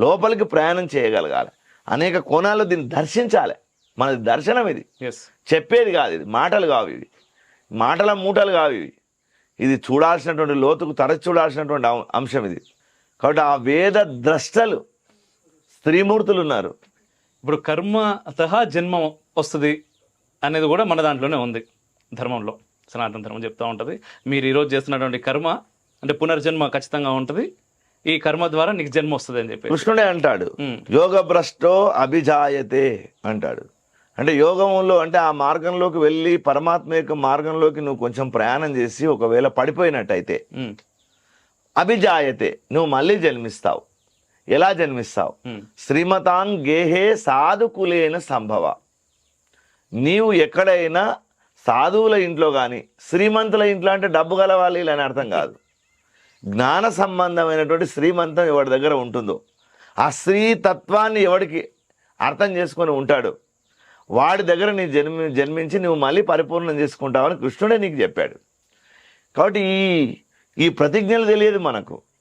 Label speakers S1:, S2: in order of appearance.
S1: లోపలికి ప్రయాణం చేయగలగాలి, అనేక కోణాల్లో దీన్ని దర్శించాలి. మనది దర్శనం, ఇది
S2: ఎస్.
S1: చెప్పేది కాదు, ఇది మాటలు కావు, ఇవి మాటల మూటలు కావు, ఇది చూడాల్సినటువంటి లోతుకు తరచి చూడాల్సినటువంటి అంశం ఇది. కాబట్టి ఆ వేద ద్రష్టలు స్త్రీమూర్తులు ఉన్నారు.
S2: ఇప్పుడు కర్మతః జన్మ వస్తుంది అనేది కూడా మన దాంట్లోనే ఉంది ధర్మంలో. సనాతన ధర్మం చెప్తా ఉంటుంది, మీరు ఈరోజు చేస్తున్నటువంటి కర్మ అంటే పునర్జన్మ ఖచ్చితంగా ఉంటుంది, ఈ కర్మ ద్వారా నీకు జన్మ వస్తుంది అని చెప్పి
S1: కృష్ణుడే అంటాడు, యోగ భ్రష్టో అభిజాయతే అంటాడు. అంటే యోగంలో అంటే ఆ మార్గంలోకి వెళ్ళి పరమాత్మ యొక్క మార్గంలోకి నువ్వు కొంచెం ప్రయాణం చేసి ఒకవేళ పడిపోయినట్టయితే అభిజాయతే, నువ్వు మళ్ళీ జన్మిస్తావు. ఎలా జన్మిస్తావు? శ్రీమతాన్ గేహే సాధుకులేన సంభవ. నీవు ఎక్కడైనా సాధువుల ఇంట్లో కానీ, శ్రీమంతుల ఇంట్లో అంటే డబ్బు గలవాలి అని అర్థం కాదు, జ్ఞాన సంబంధమైనటువంటి శ్రీమంతం ఎవరి దగ్గర ఉంటుందో, ఆ స్త్రీతత్వాన్ని ఎవడికి అర్థం చేసుకొని ఉంటాడు, వాడి దగ్గర నీ జన్మించి నువ్వు మళ్ళీ పరిపూర్ణం చేసుకుంటావని కృష్ణుడే నీకు చెప్పాడు. కాబట్టి ఈ ప్రతిజ్ఞలు తెలియదు మనకు,